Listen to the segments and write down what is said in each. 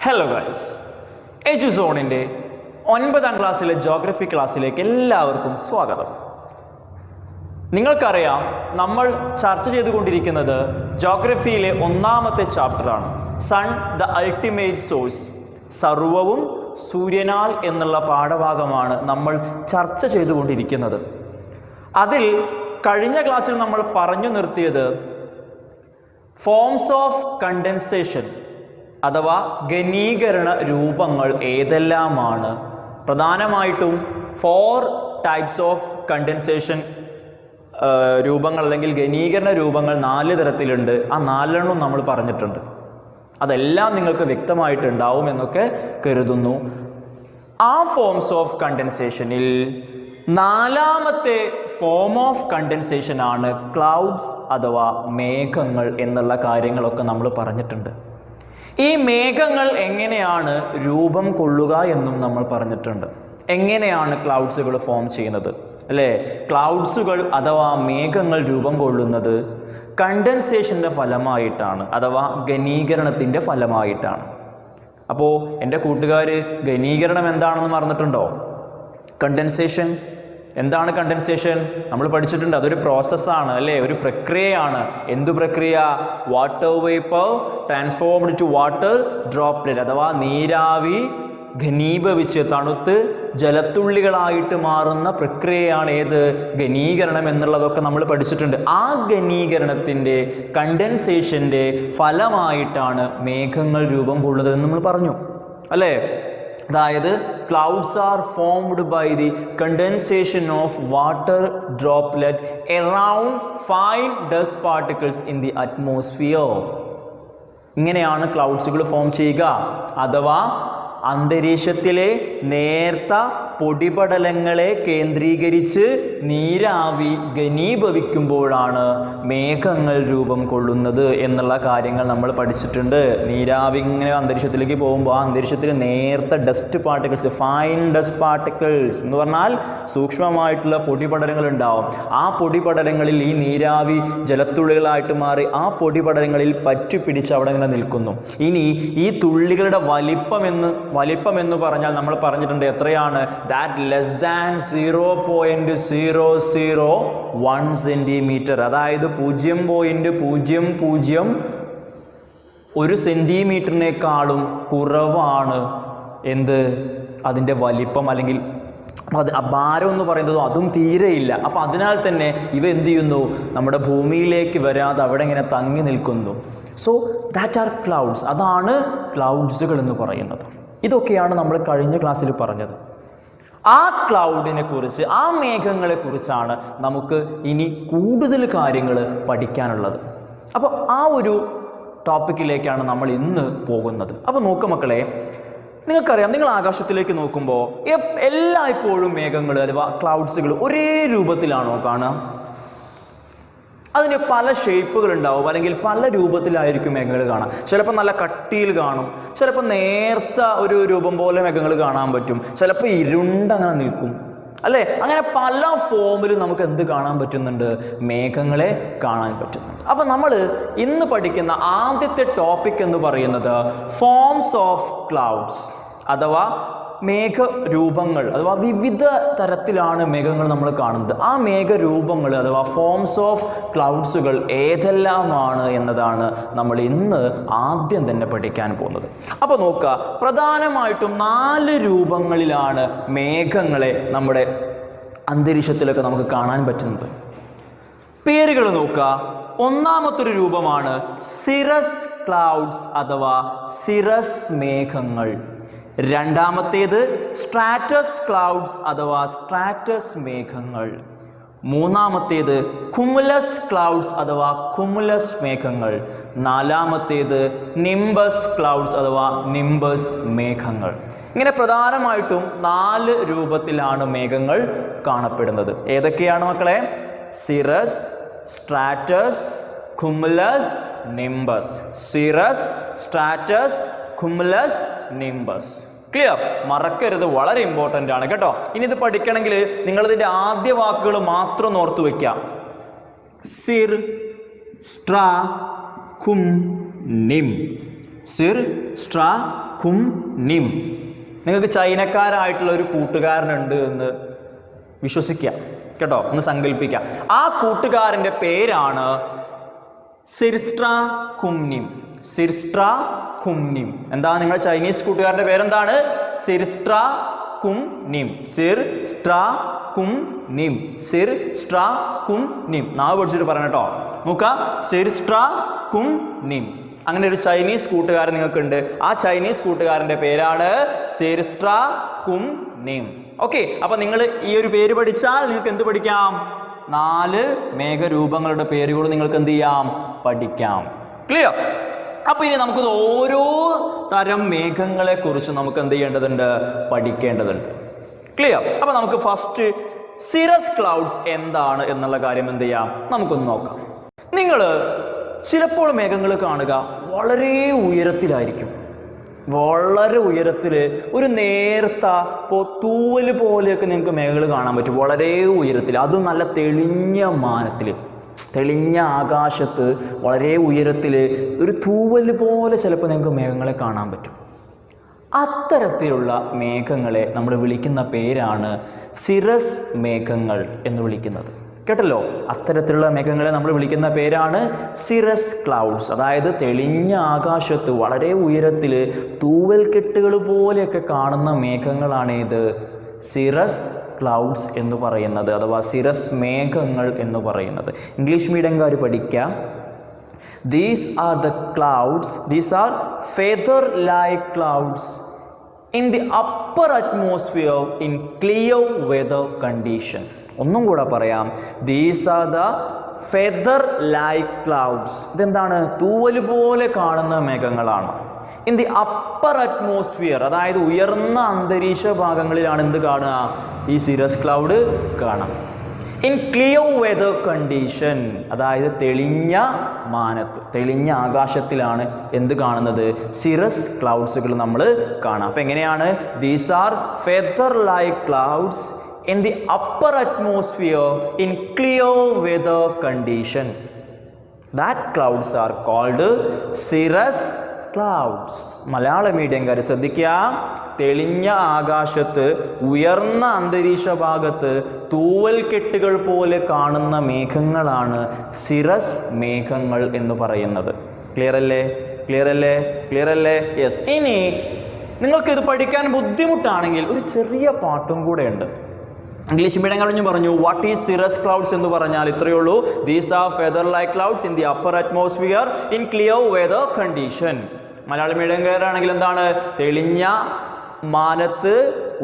Hello guys, എജുസോണിൻ്റെ 9ാം ക്ലാസ്സിലെ geography ക്ലാസ്സിലേക്ക് എല്ലാവർക്കും സ്വാഗതം. നിങ്ങൾക്കറിയാം, നമ്മൾ ചർച്ച ചെയ്തുകൊണ്ടിരിക്കുന്നത് ജോഗ്രഫിയിലെ 1ാമത്തെ ചാപ്റ്ററാണ്, സൺ ദ അൾട്ടിമേറ്റ് സോഴ്സ്. സർവവും സൂര്യനാൽ എന്നുള്ള പാഠഭാഗമാണ് നമ്മൾ ചർച്ച ചെയ്തുകൊണ്ടിരിക്കുന്നത്. അതിൽ കഴിഞ്ഞ ക്ലാസ്സിൽ നമ്മൾ പറഞ്ഞു നിർത്തിയത് ഫോംസ് ഓഫ് കണ്ടൻസേഷൻ അഥവാ ഘനീകരണ രൂപങ്ങൾ ഏതെല്ലാമാണ്. പ്രധാനമായിട്ടും 4 ടൈപ്സ് ഓഫ് കണ്ടൻസേഷൻ രൂപങ്ങൾ അല്ലെങ്കിൽ ഘനീകരണ രൂപങ്ങൾ 4 തരത്തിലുണ്ട്. ആ 4 നമ്മൾ പറഞ്ഞിട്ടുണ്ട്. അതെല്ലാം നിങ്ങൾക്ക് വ്യക്തമായിട്ടുണ്ടാവും എന്നൊക്കെ കരുതുന്നു. ആ ഫോംസ് ഓഫ് കണ്ടൻസേഷനിൽ 4ാമത്തെ ഫോം ഓഫ് കണ്ടൻസേഷൻ ആണ് ക്ലൗഡ്സ് അഥവാ മേഘങ്ങൾ എന്നുള്ള കാര്യങ്ങളൊക്കെ നമ്മൾ പറഞ്ഞിട്ടുണ്ട്. ഈ മേഘങ്ങൾ എങ്ങനെയാണ് രൂപം കൊള്ളുക എന്നും നമ്മൾ പറഞ്ഞിട്ടുണ്ട്. എങ്ങനെയാണ് ക്ലൗഡ്സുകൾ ഫോം ചെയ്യുന്നത് അല്ലേ? ക്ലൗഡ്സുകൾ അഥവാ മേഘങ്ങൾ രൂപം കൊള്ളുന്നത് കണ്ടൻസേഷൻ്റെ ഫലമായിട്ടാണ്, അഥവാ ഘനീകരണത്തിൻ്റെ ഫലമായിട്ടാണ്. അപ്പോൾ എൻ്റെ കൂട്ടുകാർ ഘനീകരണം എന്താണെന്ന് മറന്നിട്ടുണ്ടോ? കണ്ടൻസേഷൻ എന്താണ്? കണ്ടൻസേഷൻ നമ്മൾ പഠിച്ചിട്ടുണ്ട്. അതൊരു പ്രോസസ്സാണ് അല്ലേ, ഒരു പ്രക്രിയയാണ്. എന്തു പ്രക്രിയ? Water vapour transformed to water droplet അഥവാ നീരാവി ഘനീഭവിച്ച് തണുത്ത് ജലത്തുള്ളികളായിട്ട് മാറുന്ന പ്രക്രിയയാണ് ഏത്? ഘനീകരണം എന്നുള്ളതൊക്കെ നമ്മൾ പഠിച്ചിട്ടുണ്ട്. ആ ഘനീകരണത്തിൻ്റെ കണ്ടൻസേഷൻ്റെ ഫലമായിട്ടാണ് മേഘങ്ങൾ രൂപം കൊള്ളുന്നതെന്ന് നമ്മൾ പറഞ്ഞു അല്ലേ? അതായത് clouds are formed by the condensation of water droplet around fine dust particles in the atmosphere. ഇങ്ങനെയാണ് ക്ലൗഡ്സുകൾ ഫോം ചെയ്യുക. അഥവാ അന്തരീക്ഷത്തിലെ നേർത്ത പൊടിപടലങ്ങളെ കേന്ദ്രീകരിച്ച് നീരാവി ഘനീഭവിക്കുമ്പോഴാണ് മേഘങ്ങൾ രൂപം കൊള്ളുന്നത് എന്നുള്ള കാര്യങ്ങൾ നമ്മൾ പഠിച്ചിട്ടുണ്ട്. നീരാവി ഇങ്ങനെ അന്തരീക്ഷത്തിലേക്ക് പോകുമ്പോൾ ആ അന്തരീക്ഷത്തിൽ നേർത്ത dust particles, fine dust particles എന്ന് പറഞ്ഞാൽ സൂക്ഷ്മമായിട്ടുള്ള പൊടിപടലങ്ങൾ ഉണ്ടാവും. ആ പൊടിപടലങ്ങളിൽ ഈ നീരാവി ജലത്തുള്ളികളായിട്ട് മാറി ആ പൊടിപടലങ്ങളിൽ പറ്റിപ്പിടിച്ച് അവിടെ ഇങ്ങനെ നിൽക്കുന്നു. ഇനി ഈ തുള്ളികളുടെ വലിപ്പം എന്ന് പറഞ്ഞാൽ നമ്മൾ പറഞ്ഞിട്ടുണ്ട് എത്രയാണ്? ദാറ്റ് ലെസ് ദാൻ 0.001 സെൻറ്റിമീറ്റർ, അതായത് 0.001 സെൻറ്റിമീറ്ററിനേക്കാളും കുറവാണ് എന്ത്? അതിൻ്റെ വലിപ്പം അല്ലെങ്കിൽ ഭാരം എന്ന് പറയുന്നതും അതും തീരെയില്ല. അപ്പം അതിനാൽ തന്നെ ഇവ എന്ത് ചെയ്യുന്നു? നമ്മുടെ ഭൂമിയിലേക്ക് വരാതെ അവിടെ ഇങ്ങനെ തങ്ങി നിൽക്കുന്നു. So that are clouds. അതാണ് ക്ലൗഡ്സുകൾ എന്ന് പറയുന്നത്. ഇതൊക്കെയാണ് നമ്മൾ കഴിഞ്ഞ ക്ലാസ്സിൽ പറഞ്ഞത്. ആ ക്ലൗഡിനെ കുറിച്ച്, ആ മേഘങ്ങളെ കുറിച്ചാണ് നമുക്ക് ഇനി കൂടുതൽ കാര്യങ്ങൾ പഠിക്കാനുള്ളത്. അപ്പോൾ ആ ഒരു ടോപ്പിക്കിലേക്കാണ് നമ്മൾ ഇന്ന് പോകുന്നത്. അപ്പോൾ നോക്ക് മക്കളെ, നിങ്ങൾക്കറിയാം, നിങ്ങൾ ആകാശത്തിലേക്ക് നോക്കുമ്പോൾ എല്ലായ്പ്പോഴും മേഘങ്ങൾ അഥവാ ക്ലൗഡ്സുകൾ ഒരേ രൂപത്തിലാണോ കാണുക? അതിന് പല ഷേപ്പുകൾ ഉണ്ടാവും, അല്ലെങ്കിൽ പല രൂപത്തിലായിരിക്കും മേഘങ്ങൾ കാണാം. ചിലപ്പോൾ നല്ല കട്ടിയിൽ കാണും, ചിലപ്പോൾ നേർത്ത ഒരു രൂപം പോലെ മേഘങ്ങൾ കാണാൻ പറ്റും, ചിലപ്പോൾ ഇരുണ്ടങ്ങനെ നിൽക്കും അല്ലേ? അങ്ങനെ പല ഫോമിലും നമുക്ക് എന്ത് കാണാൻ പറ്റുന്നുണ്ട്? മേഘങ്ങളെ കാണാൻ പറ്റുന്നുണ്ട്. അപ്പം നമ്മൾ ഇന്ന് പഠിക്കുന്ന ആദ്യത്തെ ടോപ്പിക് എന്ന് പറയുന്നത് ഫോംസ് ഓഫ് ക്ലൗഡ്സ് അഥവാ മേഘരൂപങ്ങൾ, അഥവാ വിവിധ തരത്തിലാണ് മേഘങ്ങൾ നമ്മൾ കാണുന്നത്. ആ മേഘരൂപങ്ങൾ അഥവാ ഫോംസ് ഓഫ് ക്ലൗഡ്സുകൾ ഏതെല്ലാമാണ് എന്നതാണ് നമ്മൾ ഇന്ന് ആദ്യം തന്നെ പഠിക്കാൻ പോകുന്നത്. അപ്പോൾ നോക്കുക, പ്രധാനമായിട്ടും 4 രൂപങ്ങളിലാണ് മേഘങ്ങളെ നമ്മുടെ അന്തരീക്ഷത്തിലൊക്കെ നമുക്ക് കാണാൻ പറ്റുന്നത്. പേരുകൾ നോക്കുക. 1ാമത്തൊരു രൂപമാണ് സിറസ് ക്ലൗഡ്സ് അഥവാ സിറസ് മേഘങ്ങൾ. 2ാമത്തേത് സ്ട്രാറ്റസ് ക്ലൗഡ്സ് അഥവാ സ്ട്രാറ്റസ് മേഘങ്ങൾ. 3ാമത്തേത് കുമുലസ് ക്ലൗഡ്സ് അഥവാ കുമുലസ് മേഘങ്ങൾ. 4ാമത്തേത് നിംബസ് ക്ലൗഡ്സ് അഥവാ നിംബസ് മേഘങ്ങൾ. ഇങ്ങനെ പ്രധാനമായിട്ടും 4 രൂപത്തിലാണ് മേഘങ്ങൾ കാണപ്പെടുന്നത്. ഏതൊക്കെയാണ് മക്കളെ? Cirrus, Stratus, cumulus, nimbus. Cirrus, Stratus, cumulus, nimbus. Clear? മറക്കരുത്, വളരെ ഇമ്പോർട്ടൻ്റ് ആണ് കേട്ടോ. ഇനി ഇത് പഠിക്കണമെങ്കിൽ നിങ്ങളിതിൻ്റെ ആദ്യ വാക്കുകൾ മാത്രം ഓർത്തു വയ്ക്കാം. സിർ, സ്ട്രാ, കും, നിം. സിർ, സ്ട്രാ, കും നിം. നിങ്ങൾക്ക് ചൈനക്കാരായിട്ടുള്ള ഒരു കൂട്ടുകാരനുണ്ട് എന്ന് വിശ്വസിക്കാം കേട്ടോ, ഒന്ന് സങ്കല്പിക്കാം. ആ കൂട്ടുകാരൻ്റെ പേരാണ് സിർസ്ട്രാ കുംനിം. സിർസ്ട്രാ കുംനിം. എന്താ നിങ്ങളുടെ ചൈനീസ് കൂട്ടുകാരൻ്റെ പേരെന്താണ്? സിർസ്ട്രാ കുംനിം. സിർസ്ട്രാ കുംനിം. സിർസ്ട്രാ കുംനിം. നാവ് പഠിച്ചിട്ട് പറയണം കേട്ടോ. നോക്കാം, സിർസ്ട്രാ കുംനിം. അങ്ങനെ ഒരു ചൈനീസ് കൂട്ടുകാരൻ നിങ്ങൾക്കുണ്ട്. ആ ചൈനീസ് കൂട്ടുകാരൻ്റെ പേരാണ് സിർസ്ട്രാ കുംനിം. ഓക്കെ, അപ്പൊ നിങ്ങൾ ഈ ഒരു പേര് പഠിച്ചാൽ നിങ്ങൾക്ക് എന്ത് പഠിക്കാം? 4 മേഘരൂപങ്ങളുടെ പേരുകൾ നിങ്ങൾക്ക് എന്ത് ചെയ്യാം? പഠിക്കാം. ക്ലിയർ? അപ്പൊ ഇനി നമുക്ക് ഓരോ തരം മേഘങ്ങളെ കുറിച്ച് നമുക്ക് എന്ത് ചെയ്യേണ്ടതുണ്ട്? പഠിക്കേണ്ടതുണ്ട്. ക്ലിയർ? അപ്പൊ നമുക്ക് ഫസ്റ്റ് സിറസ് ക്ലൗഡ്സ് എന്താണ് എന്നുള്ള കാര്യം എന്ത് ചെയ്യാം? നമുക്കൊന്ന് നോക്കാം. നിങ്ങൾ ചിലപ്പോൾ മേഘങ്ങൾ കാണുക വളരെ ഉയരത്തിലായിരിക്കും. വളരെ ഉയരത്തിൽ ഒരു നേർത്ത തൂവൽ പോലെയൊക്കെ നിങ്ങൾക്ക് മേഘങ്ങൾ കാണാൻ പറ്റും. വളരെ ഉയരത്തിൽ, അതും നല്ല തെളിഞ്ഞ മാനത്തിൽ, തെളിഞ്ഞ ആകാശത്ത് വളരെ ഉയരത്തിൽ ഒരു തൂവൽ പോലെ ചിലപ്പോൾ നിങ്ങൾക്ക് മേഘങ്ങളെ കാണാൻ പറ്റും. അത്തരത്തിലുള്ള മേഘങ്ങളെ നമ്മൾ വിളിക്കുന്ന പേരാണ് സിറസ് മേഘങ്ങൾ എന്ന് വിളിക്കുന്നത്. കേട്ടല്ലോ, അത്തരത്തിലുള്ള മേഘങ്ങളെ നമ്മൾ വിളിക്കുന്ന പേരാണ് സിറസ് ക്ലൗഡ്സ്. അതായത് തെളിഞ്ഞ ആകാശത്ത് വളരെ ഉയരത്തിൽ തൂവൽ കെട്ടുകൾ പോലെയൊക്കെ കാണുന്ന മേഘങ്ങളാണ് ഇത് സിറസ് ക്ലൗഡ്സ് എന്ന് പറയുന്നത്, അഥവാ സിറസ് മേഘങ്ങൾ എന്ന് പറയുന്നത്. ഇംഗ്ലീഷ് മീഡിയംകാർ പഠിക്കുക. These are the clouds, these are feather like clouds in the upper atmosphere in clear weather condition. ഒന്നും കൂടെ പറയാം, these are the feather like clouds. ഇതെന്താണ്? തൂവൽ പോലെ കാണുന്ന മേഘങ്ങളാണ്. ഇൻ ദി അപ്പർ അറ്റ്മോസ്ഫിയർ, അതായത് ഉയർന്ന അന്തരീക്ഷ ഭാഗങ്ങളിലാണ് എന്ത് കാണുക? ഈ സിറസ് ക്ലൗഡ് കാണാം. ഇൻ ക്ലിയർ വെതർ കണ്ടീഷൻ, അതായത് തെളിഞ്ഞ മാനത്ത്, തെളിഞ്ഞ ആകാശത്തിലാണ് എന്ത് കാണുന്നത്? സിറസ് ക്ലൗഡ്സുകൾ നമ്മൾ കാണാം. അപ്പം എങ്ങനെയാണ്? These are feather like clouds in the upper atmosphere in clear weather condition. That clouds are called cirrus clouds. മലയാള മീഡിയംകാർ ശ്രദ്ധിക്കുക. തെളിഞ്ഞ ആകാശത്ത് ഉയർന്ന അന്തരീക്ഷ ഭാഗത്ത് തൂവൽ കെട്ടുകൾ പോലെ കാണുന്ന മേഘങ്ങളാണ് സിറസ് മേഘങ്ങൾ എന്ന് പറയുന്നത്. ക്ലിയർ അല്ലേ? ക്ലിയർ അല്ലേ? ക്ലിയർ അല്ലേ? യെസ്. ഇനി നിങ്ങൾക്കിത് പഠിക്കാൻ ബുദ്ധിമുട്ടാണെങ്കിൽ ഒരു ചെറിയ പാട്ടും കൂടെ ഉണ്ട്. ഇംഗ്ലീഷ് മീഡിയം കഴിഞ്ഞു പറഞ്ഞു വാട്ട് ഈസ് സിറസ് ക്ലൗഡ്സ് എന്ന് പറഞ്ഞാൽ ഇത്രയേ ഉള്ളൂ. These are feather like clouds in the upper atmosphere in clear weather condition. Malayala മീഡിയംകാരാണെങ്കിൽ എന്താണ്? തെളിഞ്ഞ മാനത്ത്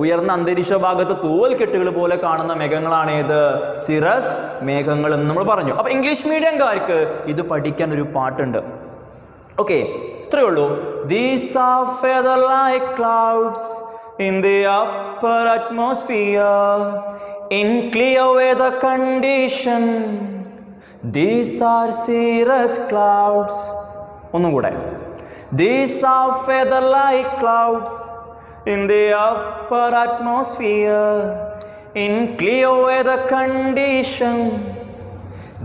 ഉയർന്ന അന്തരീക്ഷ ഭാഗത്ത് തൂവൽ കെട്ടുകൾ പോലെ കാണുന്ന മേഘങ്ങളാണ് ഏത്? സിറസ് മേഘങ്ങൾ എന്ന് നമ്മൾ പറഞ്ഞു. അപ്പൊ ഇംഗ്ലീഷ് മീഡിയംകാർക്ക് ഇത് പഠിക്കാൻ ഒരു പാട്ടുണ്ട്. ഓക്കെ, ഇത്രയേ ഉള്ളൂ. These are feather like clouds in the upper atmosphere in clear weather condition, these are cirrus clouds. ഒന്നും കൂടെ. These are feather like clouds in the upper atmosphere in clear weather condition,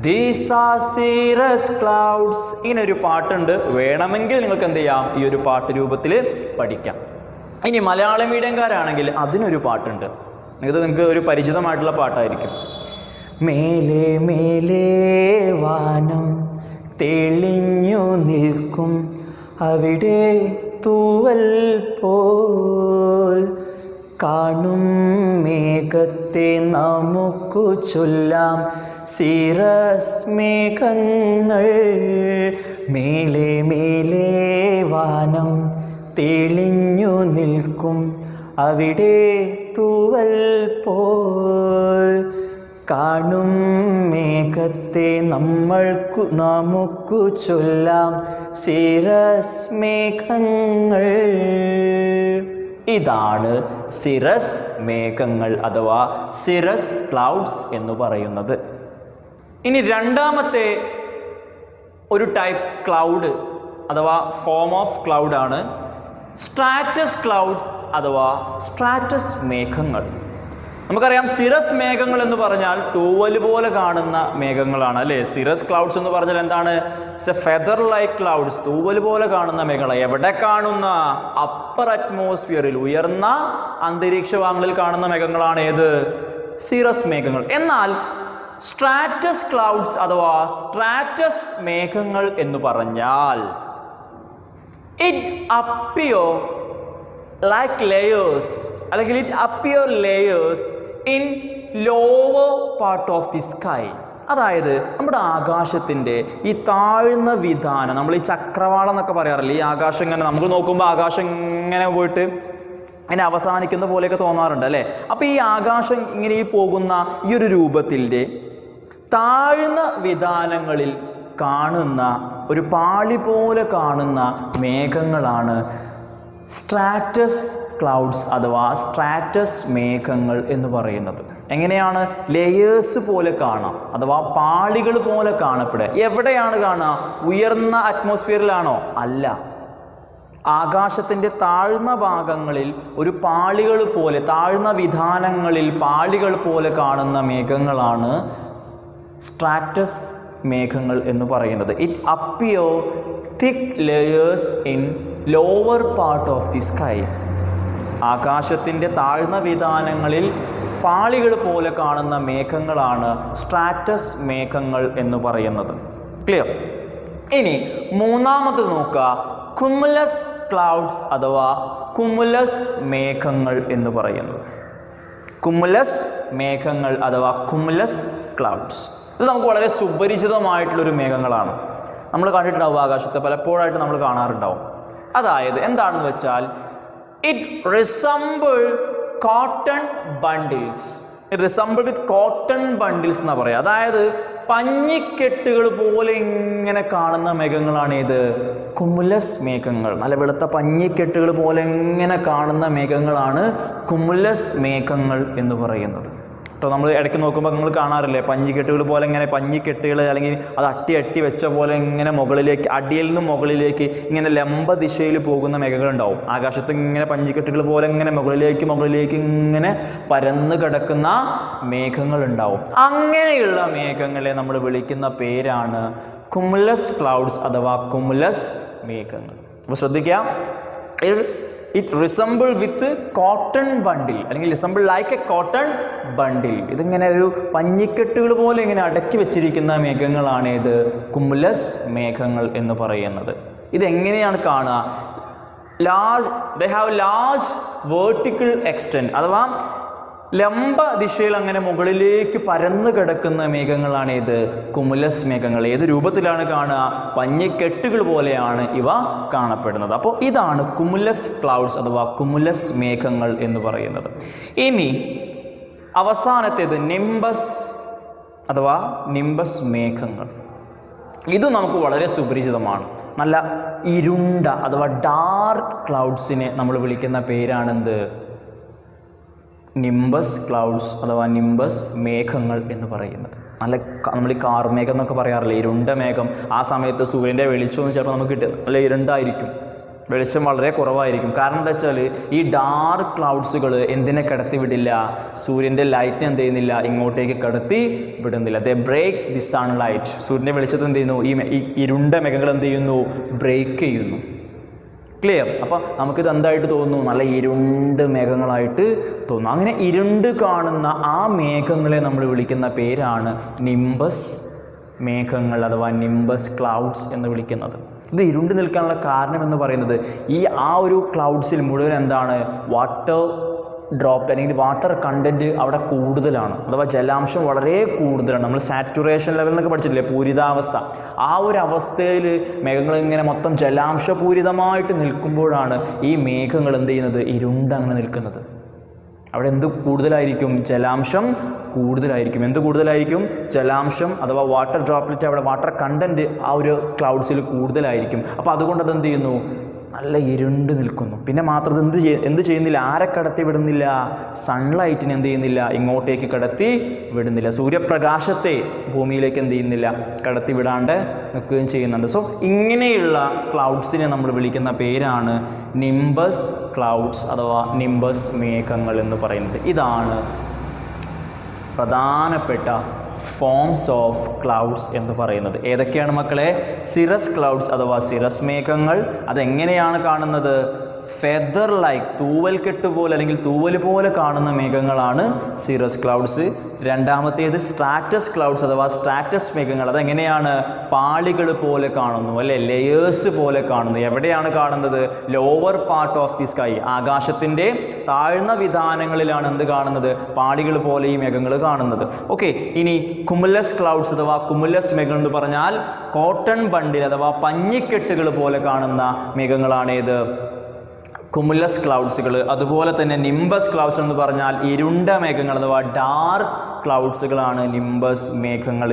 these are cirrus clouds. ഇങ്ങനൊരു പാട്ടുണ്ട്. വേണമെങ്കിൽ നിങ്ങൾക്ക് എന്ത് ചെയ്യാം? ഈ ഒരു പാട്ട് രൂപത്തിൽ പഠിക്കാം. ഇനി മലയാള മീഡിയംകാരാണെങ്കിൽ അതിനൊരു പാട്ടുണ്ട്. നിങ്ങൾക്ക് ഒരു പരിചിതമായിട്ടുള്ള പാട്ടായിരിക്കും. മേലെ മേലെ വാനം തെളിഞ്ഞു നിൽക്കും, അവിടെ തൂവൽ പോൽ കാണും മേഘത്തെ നമുക്കു ചൊല്ലാം സിറസ് മേഘങ്ങൾ. മേലെ മേലെ വാനം തെളിഞ്ഞു നിൽക്കും, അവിടെ തൂവൽ പോൽ കാണും മേഘത്തെ നമുക്കു ചൊല്ലാം സിറസ് മേഘങ്ങൾ. ഇതാണ് സിറസ് മേഘങ്ങൾ അഥവാ സിറസ് ക്ലൗഡ്സ് എന്ന് പറയുന്നത്. ഇനി രണ്ടാമത്തെ ഒരു ടൈപ്പ് ക്ലൗഡ് അഥവാ ഫോം ഓഫ് ക്ലൗഡാണ് സ്ട്രാറ്റസ് ക്ലൗഡ്സ് അഥവാ സ്ട്രാറ്റസ് മേഘങ്ങൾ. നമുക്കറിയാം സിറസ് മേഘങ്ങൾ എന്ന് പറഞ്ഞാൽ തൂവൽ പോലെ കാണുന്ന മേഘങ്ങളാണ് അല്ലേ. സിറസ് ക്ലൗഡ്സ് എന്ന് പറഞ്ഞാൽ എന്താണ്? It's A feather like clouds, തൂവൽ പോലെ കാണുന്ന മേഘങ്ങൾ. എവിടെ കാണുന്ന? അപ്പർ അറ്റ്മോസ്ഫിയറിൽ, ഉയർന്ന അന്തരീക്ഷ ഭാഗങ്ങളിൽ കാണുന്ന മേഘങ്ങളാണ് ഏത്? സിറസ് മേഘങ്ങൾ. എന്നാൽ സ്ട്രാറ്റസ് ക്ലൗഡ്സ് അഥവാ സ്ട്രാറ്റസ് മേഘങ്ങൾ എന്ന് പറഞ്ഞാൽ ഇറ്റ് അപ്പിയർ ലൈക്ക് ലെയേഴ്സ്, അല്ലെങ്കിൽ it appear layers in lower part of the sky. അതായത് നമ്മുടെ ആകാശത്തിൻ്റെ ഈ താഴ്ന്ന വിധാനം, നമ്മൾ ഈ ചക്രവാളം എന്നൊക്കെ പറയാറില്ലേ, ഈ ആകാശം ഇങ്ങനെ നമുക്ക് നോക്കുമ്പോൾ ആകാശം ഇങ്ങനെ പോയിട്ട് ഇങ്ങനെ അവസാനിക്കുന്ന പോലെയൊക്കെ തോന്നാറുണ്ട് അല്ലേ. അപ്പോൾ ഈ ആകാശം ഇങ്ങനെ ഈ പോകുന്ന ഈ ഒരു രൂപത്തിൻ്റെ താഴ്ന്ന വിധാനങ്ങളിൽ കാണുന്ന ഒരു പാളി പോലെ കാണുന്ന മേഘങ്ങളാണ് സ്ട്രാറ്റസ് ക്ലൗഡ്സ് അഥവാ സ്ട്രാറ്റസ് മേഘങ്ങൾ എന്ന് പറയുന്നത്. എങ്ങനെയാണ്? ലെയേഴ്സ് പോലെ കാണാം അഥവാ പാളികൾ പോലെ കാണപ്പെടുക. എവിടെയാണ് കാണുക? ഉയർന്ന അറ്റ്മോസ്ഫിയറിലാണോ? അല്ല, ആകാശത്തിൻ്റെ താഴ്ന്ന ഭാഗങ്ങളിൽ ഒരു പാളികൾ പോലെ, താഴ്ന്ന വിധാനങ്ങളിൽ പാളികൾ പോലെ കാണുന്ന മേഘങ്ങളാണ് സ്ട്രാറ്റസ് മേഘങ്ങൾ എന്ന് പറയുന്നത്. It appear thick layers in lower part of the sky. ആകാശത്തിൻ്റെ താഴ്ന്ന വിധാനങ്ങളിൽ പാളികൾ പോലെ കാണുന്ന മേഘങ്ങളാണ് സ്ട്രാറ്റസ് മേഘങ്ങൾ എന്ന് പറയുന്നത്. ക്ലിയർ? ഇനി മൂന്നാമത് നോക്കുക, കുമുലസ് ക്ലൗഡ്സ് അഥവാ കുമുലസ് മേഘങ്ങൾ എന്ന് പറയുന്നത്. കുമുലസ് മേഘങ്ങൾ അഥവാ കുമുലസ് ക്ലൗഡ്സ്, ഇത് നമുക്ക് വളരെ സുപരിചിതമായിട്ടുള്ളൊരു മേഘങ്ങളാണ്. നമ്മൾ കണ്ടിട്ടുണ്ടാവും, ആകാശത്ത് പലപ്പോഴായിട്ട് നമ്മൾ കാണാറുണ്ടാവും. അതായത് എന്താണെന്ന് വെച്ചാൽ it resemble cotton bundles. It resemble with cotton bundles എന്നാ പറയുക. അതായത് പഞ്ഞിക്കെട്ടുകൾ പോലെ ഇങ്ങനെ കാണുന്ന മേഘങ്ങളാണ് ഏത്? കുമുലസ് മേഘങ്ങൾ. നല്ല വെളുത്ത പഞ്ഞിക്കെട്ടുകൾ പോലെ ഇങ്ങനെ കാണുന്ന മേഘങ്ങളാണ് കുമുലസ് മേഘങ്ങൾ എന്ന് പറയുന്നത്. കേട്ടോ, നമ്മൾ ഇടയ്ക്ക് നോക്കുമ്പോൾ നിങ്ങൾ കാണാറില്ലേ, പഞ്ഞിക്കെട്ടുകൾ പോലെ ഇങ്ങനെ പഞ്ഞിക്കെട്ടുകൾ, അല്ലെങ്കിൽ അത് അട്ടി വെച്ച പോലെ ഇങ്ങനെ മുകളിലേക്ക്, അടിയിൽ നിന്നും മുകളിലേക്ക് ഇങ്ങനെ ലംബ ദിശയിൽ പോകുന്ന മേഘങ്ങളുണ്ടാവും. ആകാശത്ത് ഇങ്ങനെ പഞ്ഞിക്കെട്ടുകൾ പോലെ ഇങ്ങനെ മുകളിലേക്ക് ഇങ്ങനെ പരന്ന് കിടക്കുന്ന മേഘങ്ങളുണ്ടാവും. അങ്ങനെയുള്ള മേഘങ്ങളെ നമ്മൾ വിളിക്കുന്ന പേരാണ് കുമുലസ് ക്ലൗഡ്സ് അഥവാ കുമുലസ് മേഘങ്ങൾ. അപ്പോൾ ശ്രദ്ധിക്കാം, ഇറ്റ് റിസംബിൾ വിത്ത് കോട്ടൺ ബണ്ടിൽ, അല്ലെങ്കിൽ റിസംബിൾ ലൈക്ക് എ കോട്ടൺ ബണ്ടിൽ. ഇതിങ്ങനെ ഒരു പഞ്ഞിക്കെട്ടുകൾ പോലെ ഇങ്ങനെ അടക്കി വെച്ചിരിക്കുന്ന മേഘങ്ങളാണ് ഇത് കുമുലസ് മേഘങ്ങൾ എന്ന് പറയുന്നത്. ഇതെങ്ങനെയാണ് കാണുക? They have large vertical extent, അഥവാ ലംബ ദിശയിൽ അങ്ങനെ മുകളിലേക്ക് പരന്നു കിടക്കുന്ന മേഘങ്ങളാണ് ഇത് കുമുലസ് മേഘങ്ങൾ. ഏത് രൂപത്തിലാണ് കാണുക? പഞ്ഞിക്കെട്ടുകൾ പോലെയാണ് ഇവ കാണപ്പെടുന്നത്. അപ്പോൾ ഇതാണ് കുമുലസ് ക്ലൗഡ്സ് അഥവാ കുമുലസ് മേഘങ്ങൾ എന്ന് പറയുന്നത്. ഇനി അവസാനത്തേത് നിംബസ് അഥവാ നിംബസ് മേഘങ്ങൾ. ഇത് നമുക്ക് വളരെ സുപരിചിതമാണ്. നല്ല ഇരുണ്ട അഥവാ ഡാർക്ക് ക്ലൗഡ്സിനെ നമ്മൾ വിളിക്കുന്ന പേരാണെന്ത്? നിംബസ് ക്ലൗഡ്സ് അഥവാ നിംബസ് മേഘങ്ങൾ എന്ന് പറയുന്നത്. നമ്മൾ ഈ കാർമേഘം എന്നൊക്കെ പറയാറില്ലേ, ഇരുണ്ട മേഘം. ആ സമയത്ത് സൂര്യൻ്റെ വെളിച്ചമൊന്നും ചിലപ്പോൾ നമുക്ക് കിട്ടും, നല്ല ഇരുണ്ടായിരിക്കും, വെളിച്ചം വളരെ കുറവായിരിക്കും. കാരണം എന്താ വെച്ചാൽ ഈ ഡാർക്ക് ക്ലൗഡ്സുകൾ എന്തിനെ കടത്തി വിടില്ല? സൂര്യൻ്റെ ലൈറ്റിനെ എന്ത് ചെയ്യുന്നില്ല? ഇങ്ങോട്ടേക്ക് കടത്തി വിടുന്നില്ല. ദേ ബ്രേക്ക് ദി സൺലൈറ്റ്. സൂര്യൻ്റെ വെളിച്ചത്തിൽ എന്ത് ചെയ്യുന്നു? ഈ ഇരുണ്ട മേഘങ്ങൾ എന്ത് ചെയ്യുന്നു? ബ്രേക്ക് ചെയ്യുന്നു. ക്ലിയർ? അപ്പം നമുക്കിത് എന്തായിട്ട് തോന്നുന്നു? നല്ല ഇരുണ്ട് മേഘങ്ങളായിട്ട് തോന്നുന്നു. അങ്ങനെ ഇരുണ്ട് കാണുന്ന ആ മേഘങ്ങളെ നമ്മൾ വിളിക്കുന്ന പേരാണ് നിംബസ് മേഘങ്ങൾ അഥവാ നിംബസ് ക്ലൗഡ്സ് എന്ന് വിളിക്കുന്നത്. ഇത് ഇരുണ്ട് നിൽക്കാനുള്ള കാരണം എന്ന് പറയുന്നത് ആ ഒരു ക്ലൗഡ്സിൽ മുഴുവൻ എന്താണ്? വാട്ടർ ഡ്രോപ്പ് അല്ലെങ്കിൽ വാട്ടർ കണ്ടൻറ്റ് അവിടെ കൂടുതലാണ്, അഥവാ ജലാംശം വളരെ കൂടുതലാണ്. നമ്മൾ സാറ്റുറേഷൻ ലെവൽ എന്നൊക്കെ പഠിച്ചിട്ടില്ലേ, പൂരിതാവസ്ഥ. ആ ഒരു അവസ്ഥയിൽ മേഘങ്ങൾ ഇങ്ങനെ മൊത്തം ജലാംശപൂരിതമായിട്ട് നിൽക്കുമ്പോഴാണ് ഈ മേഘങ്ങൾ എന്ത് ചെയ്യുന്നത്? ഇരുണ്ടങ്ങനെ നിൽക്കുന്നത്. അവിടെ എന്ത് കൂടുതലായിരിക്കും? ജലാംശം കൂടുതലായിരിക്കും. എന്ത് കൂടുതലായിരിക്കും? ജലാംശം അഥവാ വാട്ടർ ഡ്രോപ്ലെറ്റ്, അവിടെ വാട്ടർ കണ്ടൻറ്റ് ആ ഒരു ക്ലൗഡ്സിൽ കൂടുതലായിരിക്കും. അപ്പോൾ അതുകൊണ്ട് അതെന്ത് ചെയ്യുന്നു? നല്ല ഇരുണ്ട് നിൽക്കുന്നു. പിന്നെ മാത്രം എന്ത് ചെയ്യുന്നില്ല? ആരെ കടത്തി വിടുന്നില്ല? സൺലൈറ്റിനെ എന്ത് ചെയ്യുന്നില്ല? ഇങ്ങോട്ടേക്ക് കടത്തി വിടുന്നില്ല. സൂര്യപ്രകാശത്തെ ഭൂമിയിലേക്ക് എന്ത് ചെയ്യുന്നില്ല? കടത്തി വിടാണ്ട് നിൽക്കുകയും ചെയ്യുന്നുണ്ട്. സോ ഇങ്ങനെയുള്ള ക്ലൗഡ്സിനെ നമ്മൾ വിളിക്കുന്ന പേരാണ് നിംബസ് ക്ലൗഡ്സ് അഥവാ നിംബസ് മേഘങ്ങൾ എന്ന് പറയുന്നത്. ഇതാണ് പ്രധാനപ്പെട്ട ഫോംസ് ഓഫ് ക്ലൗഡ്സ് എന്ന് പറയുന്നത്. ഏതൊക്കെയാണ് മക്കളെ? സിറസ് ക്ലൗഡ്സ് അഥവാ സിറസ് മേഘങ്ങൾ. അതെങ്ങനെയാണ് കാണുന്നത്? ഫെദർ ലൈക്ക്, തൂവൽക്കെട്ട് പോലെ അല്ലെങ്കിൽ തൂവൽ പോലെ കാണുന്ന മേഘങ്ങളാണ് സിറസ് ക്ലൗഡ്സ്. രണ്ടാമത്തേത് സ്ട്രാറ്റസ് ക്ലൗഡ്സ് അഥവാ സ്ട്രാറ്റസ് മേഘങ്ങൾ. അതെങ്ങനെയാണ്? പാളികൾ പോലെ കാണുന്നു, അല്ലെ, ലെയേഴ്സ് പോലെ കാണുന്നു. എവിടെയാണ് കാണുന്നത്? Lower part of the sky, ആകാശത്തിൻ്റെ താഴ്ന്ന വിധാനങ്ങളിലാണ് എന്ത് കാണുന്നത്? പാളികൾ പോലെ ഈ മേഘങ്ങൾ കാണുന്നത്. ഓക്കെ, ഇനി കുമുലസ് ക്ലൗഡ്സ് അഥവാ കുമുലസ് മേഘങ്ങൾ എന്ന് പറഞ്ഞാൽ കോട്ടൺ ബണ്ടിൽ അഥവാ പഞ്ഞിക്കെട്ടുകൾ പോലെ കാണുന്ന മേഘങ്ങളാണ് ഏത്? കുമുലസ് ക്ലൗഡ്സുകൾ. അതുപോലെ തന്നെ നിംബസ് ക്ലൗഡ്സ് എന്ന് പറഞ്ഞാൽ ഇരുണ്ട മേഘങ്ങൾ അഥവാ ഡാർക്ക് ക്ലൗഡ്സുകളാണ് നിംബസ് മേഘങ്ങൾ.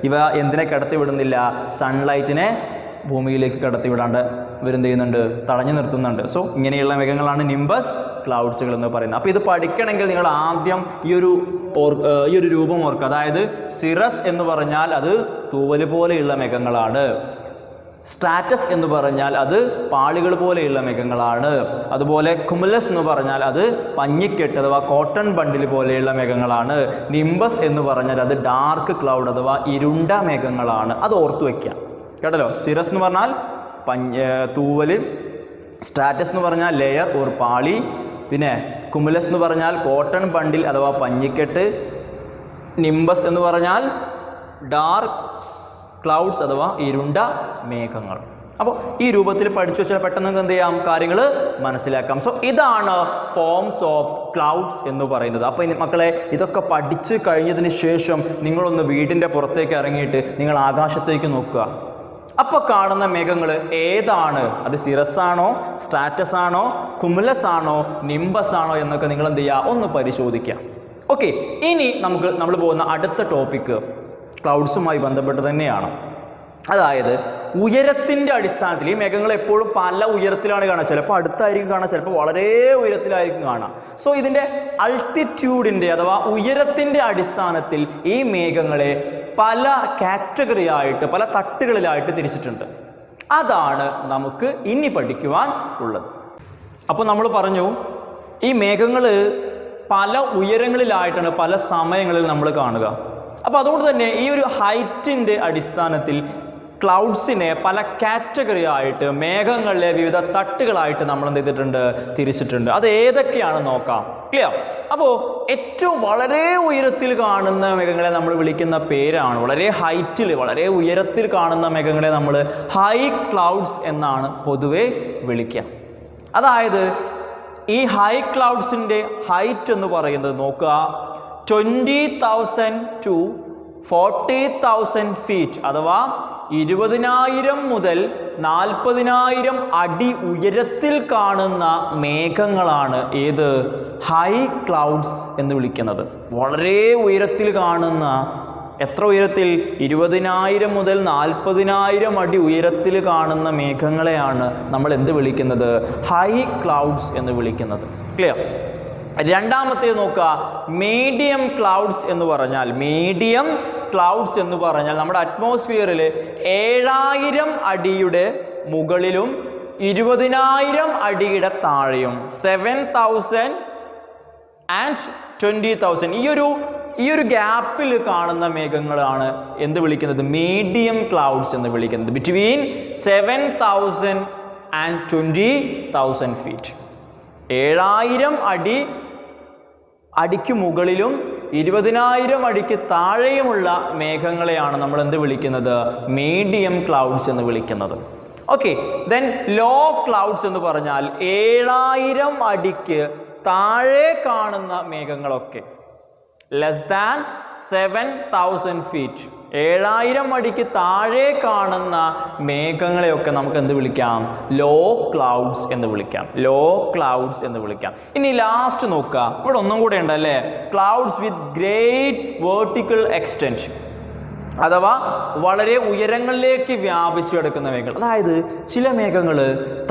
ഇവ എന്തിനെ കടത്തിവിടുന്നില്ല? സൺലൈറ്റിനെ ഭൂമിയിലേക്ക് കടത്തിവിടാണ്ട് ഇവരെന്ത് ചെയ്യുന്നുണ്ട്? തടഞ്ഞു നിർത്തുന്നുണ്ട്. സോ ഇങ്ങനെയുള്ള മേഘങ്ങളാണ് നിംബസ് ക്ലൗഡ്സുകൾ എന്ന് പറയുന്നത്. അപ്പോൾ ഇത് പഠിക്കണമെങ്കിൽ നിങ്ങൾ ആദ്യം ഈ ഒരു രൂപം ഓർക്കുക. അതായത് സിറസ് എന്ന് പറഞ്ഞാൽ അത് തൂവൽ പോലെയുള്ള മേഘങ്ങളാണ്. സ്ട്രാറ്റസ് എന്ന് പറഞ്ഞാൽ അത് പാളികൾ പോലെയുള്ള മേഘങ്ങളാണ്. അതുപോലെ കുമുലസ് എന്ന് പറഞ്ഞാൽ അത് പഞ്ഞിക്കെട്ട് അഥവാ കോട്ടൺ ബണ്ടിൽ പോലെയുള്ള മേഘങ്ങളാണ്. നിംബസ് എന്ന് പറഞ്ഞാൽ അത് ഡാർക്ക് ക്ലൗഡ് അഥവാ ഇരുണ്ട മേഘങ്ങളാണ്. അത് ഓർത്തു വയ്ക്കാം, കേട്ടല്ലോ. സിറസ് എന്ന് പറഞ്ഞാൽ തൂവല്, സ്ട്രാറ്റസ് എന്ന് പറഞ്ഞാൽ ലെയർ ഓർ പാളി, പിന്നെ കുമുലസ് എന്ന് പറഞ്ഞാൽ കോട്ടൺ ബണ്ടിൽ അഥവാ പഞ്ഞിക്കെട്ട്, നിംബസ് എന്ന് പറഞ്ഞാൽ ഡാർക്ക് ക്ലൗഡ്സ് അഥവാ ഇരുണ്ട മേഘങ്ങൾ. അപ്പോൾ ഈ രൂപത്തിൽ പഠിച്ചു വെച്ചാൽ പെട്ടെന്ന് എന്ത് ചെയ്യാം? കാര്യങ്ങൾ മനസ്സിലാക്കാം. സോ ഇതാണ് ഫോംസ് ഓഫ് ക്ലൗഡ്സ് എന്ന് പറയുന്നത്. അപ്പോൾ മക്കളെ, ഇതൊക്കെ പഠിച്ചു കഴിഞ്ഞതിന് ശേഷം നിങ്ങളൊന്ന് വീടിൻ്റെ പുറത്തേക്ക് ഇറങ്ങിയിട്ട് നിങ്ങൾ ആകാശത്തേക്ക് നോക്കുക. അപ്പോൾ കാണുന്ന മേഘങ്ങൾ ഏതാണ്? അത് സിറസ് ആണോ, സ്ട്രാറ്റസ് ആണോ, കുമുലസ് ആണോ, നിംബസ് ആണോ എന്നൊക്കെ നിങ്ങൾ എന്ത് ചെയ്യുക? ഒന്ന് പരിശോധിക്കുക. ഓക്കെ, ഇനി നമ്മൾ പോകുന്ന അടുത്ത ടോപ്പിക്ക് ക്ലൗഡ്സുമായി ബന്ധപ്പെട്ട് തന്നെയാണ്. അതായത് ഉയരത്തിൻ്റെ അടിസ്ഥാനത്തിൽ ഈ മേഘങ്ങൾ എപ്പോഴും പല ഉയരത്തിലാണ് കാണുക. ചിലപ്പോൾ അടുത്തായിരിക്കും കാണുക, ചിലപ്പോൾ വളരെ ഉയരത്തിലായിരിക്കും കാണുക. സോ ഇതിൻ്റെ അൾട്ടിറ്റ്യൂഡിൻ്റെ അഥവാ ഉയരത്തിൻ്റെ അടിസ്ഥാനത്തിൽ ഈ മേഘങ്ങളെ പല കാറ്റഗറി ആയിട്ട്, പല തട്ടുകളിലായിട്ട് തിരിച്ചിട്ടുണ്ട്. അതാണ് നമുക്ക് ഇനി പഠിക്കുവാൻ ഉള്ളത്. അപ്പോൾ നമ്മൾ പറഞ്ഞു ഈ മേഘങ്ങൾ പല ഉയരങ്ങളിലായിട്ടാണ് പല സമയങ്ങളിൽ നമ്മൾ കാണുക. അപ്പോൾ അതുകൊണ്ട് തന്നെ ഈ ഒരു ഹൈറ്റിൻ്റെ അടിസ്ഥാനത്തിൽ ക്ലൗഡ്സിനെ പല കാറ്റഗറി ആയിട്ട്, മേഘങ്ങളിലെ വിവിധ തട്ടുകളായിട്ട് നമ്മൾ എന്ത് ചെയ്തിട്ടുണ്ട്? തിരിച്ചിട്ടുണ്ട്. അത് ഏതൊക്കെയാണെന്ന് നോക്കാം. ക്ലിയർ? അപ്പോൾ ഏറ്റവും വളരെ ഉയരത്തിൽ കാണുന്ന മേഘങ്ങളെ നമ്മൾ വിളിക്കുന്ന പേരാണ്, വളരെ ഹൈറ്റിൽ, വളരെ ഉയരത്തിൽ കാണുന്ന മേഘങ്ങളെ നമ്മൾ ഹൈ ക്ലൗഡ്സ് എന്നാണ് പൊതുവെ വിളിക്കുക. അതായത് ഈ ഹൈ ക്ലൗഡ്സിൻ്റെ ഹൈറ്റ് എന്ന് പറയുന്നത് നോക്കുക, 20,000 to 40,000 ഫീറ്റ് അഥവാ 20,000 മുതൽ 40,000 അടി ഉയരത്തിൽ കാണുന്ന മേഘങ്ങളാണ് ഏത്? ഹൈ ക്ലൗഡ്സ് എന്ന് വിളിക്കുന്നത്. വളരെ ഉയരത്തിൽ കാണുന്ന, എത്ര ഉയരത്തിൽ? 20,000 മുതൽ 40,000 അടി ഉയരത്തിൽ കാണുന്ന മേഘങ്ങളെയാണ് നമ്മൾ എന്ത് വിളിക്കുന്നത്? ഹൈ ക്ലൗഡ്സ് എന്ന് വിളിക്കുന്നത്. ക്ലിയർ? രണ്ടാമത്തേത് നോക്കുക, മീഡിയം ക്ലൗഡ്സ് എന്ന് പറഞ്ഞാൽ, മീഡിയം ക്ലൗഡ്സ് എന്ന് പറഞ്ഞാൽ നമ്മുടെ അറ്റ്മോസ്ഫിയറിൽ 7,000 അടിയുടെ മുകളിലും 20,000 അടിയുടെ താഴെയും 7,000 and 20,000 ഈ ഒരു ഗ്യാപ്പിൽ കാണുന്ന മേഘങ്ങളാണ് എന്ത് വിളിക്കുന്നത്? മീഡിയം ക്ലൗഡ്സ് എന്ന് വിളിക്കുന്നത്. Between 7,000 and 20,000 feet. 7,000 അടിക്ക് മുകളിലും 20,000 അടിക്ക് താഴെയുമുള്ള മേഘങ്ങളെയാണ് നമ്മൾ എന്ത് വിളിക്കുന്നത്? മീഡിയം ക്ലൗഡ്സ് എന്ന് വിളിക്കുന്നത്. ഓക്കെ, ദെൻ ലോ ക്ലൗഡ്സ് എന്ന് പറഞ്ഞാൽ 7,000 അടിക്ക് താഴെ കാണുന്ന മേഘങ്ങളൊക്കെ, ലെസ് ദാൻ 7,000 ഫീറ്റ്, 7,000 അടിക്ക് താഴെ കാണുന്ന മേഘങ്ങളെയൊക്കെ നമുക്ക് എന്ത് വിളിക്കാം? ലോ ക്ലൗഡ്സ് എന്ന് വിളിക്കാം. ലോ ക്ലൗഡ്സ് എന്ന് വിളിക്കാം. ഇനി ലാസ്റ്റ് നോക്കുക, ഇവിടെ ഒന്നും കൂടെ ഉണ്ടല്ലേ, clouds with great vertical extent അഥവാ വളരെ ഉയരങ്ങളിലേക്ക് വ്യാപിച്ചു കിടക്കുന്ന മേഘങ്ങൾ. അതായത് ചില മേഘങ്ങൾ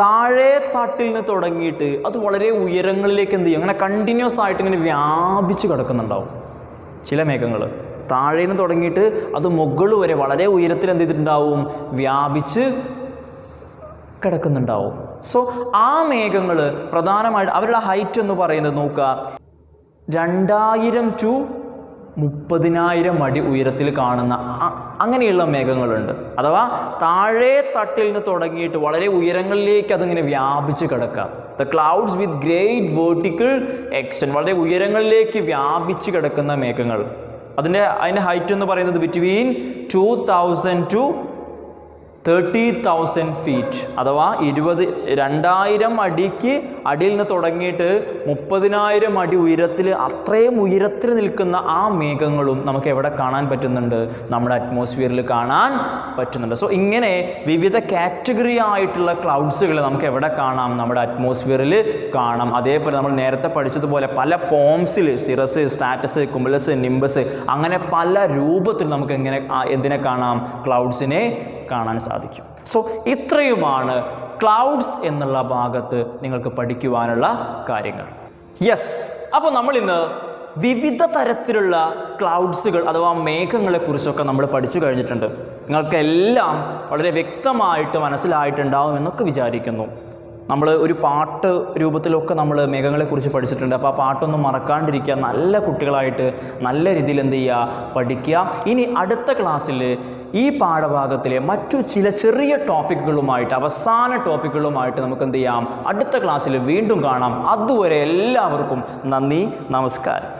താഴെ തട്ടിൽ നിന്ന് തുടങ്ങിയിട്ട് അത് വളരെ ഉയരങ്ങളിലേക്ക് എന്ത് ചെയ്യും? അങ്ങനെ കണ്ടിന്യൂസ് ആയിട്ട് ഇങ്ങനെ വ്യാപിച്ച് കിടക്കുന്നുണ്ടാവും. ചില മേഘങ്ങൾ താഴെ നിന്ന് തുടങ്ങിയിട്ട് അത് മുകൾ വരെ വളരെ ഉയരത്തിൽ എന്ത് ചെയ്തിട്ടുണ്ടാവും? വ്യാപിച്ച് കിടക്കുന്നുണ്ടാവും. സോ ആ മേഘങ്ങൾ പ്രധാനമായിട്ട് അവരുടെ ഹൈറ്റ് എന്ന് പറയുന്നത് നോക്കുക, 2,000 to 30,000 അടി ഉയരത്തിൽ കാണുന്ന അങ്ങനെയുള്ള മേഘങ്ങളുണ്ട്. അഥവാ താഴെ തട്ടിൽ നിന്ന് തുടങ്ങിയിട്ട് വളരെ ഉയരങ്ങളിലേക്ക് അതിങ്ങനെ വ്യാപിച്ച് കിടക്കുക. The clouds with great vertical extend, വളരെ ഉയരങ്ങളിലേക്ക് വ്യാപിച്ച് കിടക്കുന്ന മേഘങ്ങൾ. അതിൻ്റെ ഹൈറ്റ് എന്ന് പറയുന്നത് ബിറ്റ്വീൻ 2,000 to 30,000 ഫീറ്റ്, അഥവാ 2,000 അടിക്ക് അടിയിൽ നിന്ന് തുടങ്ങിയിട്ട് 30,000 അടി ഉയരത്തിൽ, അത്രയും ഉയരത്തിൽ നിൽക്കുന്ന ആ മേഘങ്ങളും നമുക്ക് എവിടെ കാണാൻ പറ്റുന്നുണ്ട്? നമ്മുടെ അറ്റ്മോസ്ഫിയറിൽ കാണാൻ പറ്റുന്നുണ്ട്. സോ ഇങ്ങനെ വിവിധ കാറ്റഗറി ആയിട്ടുള്ള ക്ലൗഡ്സുകൾ നമുക്ക് എവിടെ കാണാം? നമ്മുടെ അറ്റ്മോസ്ഫിയറിൽ കാണാം. അതേപോലെ നമ്മൾ നേരത്തെ പഠിച്ചതുപോലെ പല ഫോംസിൽ, സിറസ്, സ്ട്രാറ്റസ്, കുമുലസ്, നിംബസ്, അങ്ങനെ പല രൂപത്തിൽ നമുക്ക് എന്തിനെ കാണാം? ക്ലൗഡ്സിനെ കാണാൻ സാധിക്കും. സോ ഇത്രയുമാണ് ക്ലൗഡ്സ് എന്നുള്ള ഭാഗത്ത് നിങ്ങൾക്ക് പഠിക്കുവാനുള്ള കാര്യങ്ങൾ. യെസ്, അപ്പോൾ നമ്മൾ ഇന്ന് വിവിധ തരത്തിലുള്ള ക്ലൗഡ്സുകൾ അഥവാ മേഘങ്ങളെ കുറിച്ചൊക്കെ നമ്മൾ പഠിച്ചു കഴിഞ്ഞിട്ടുണ്ട്. നിങ്ങൾക്കെല്ലാം വളരെ വ്യക്തമായിട്ട് മനസ്സിലായിട്ടുണ്ടാവും എന്നൊക്കെ വിചാരിക്കുന്നു. നമ്മൾ ഒരു പാട്ട് രൂപത്തിലൊക്കെ നമ്മൾ മേഘങ്ങളെക്കുറിച്ച് പഠിച്ചിട്ടുണ്ട്. അപ്പോൾ ആ പാട്ടൊന്നും മറക്കാണ്ടിരിക്കുക, നല്ല കുട്ടികളായിട്ട് നല്ല രീതിയിൽ എന്ത് ചെയ്യുക? പഠിക്കുക. ഇനി അടുത്ത ക്ലാസ്സിൽ ഈ പാഠഭാഗത്തിലെ മറ്റു ചില ചെറിയ ടോപ്പിക്കുകളുമായിട്ട്, അവസാന ടോപ്പിക്കുകളുമായിട്ട് നമുക്ക് എന്ത് ചെയ്യാം? അടുത്ത ക്ലാസ്സിൽ വീണ്ടും കാണാം. അതുവരെ എല്ലാവർക്കും നന്ദി, നമസ്കാരം.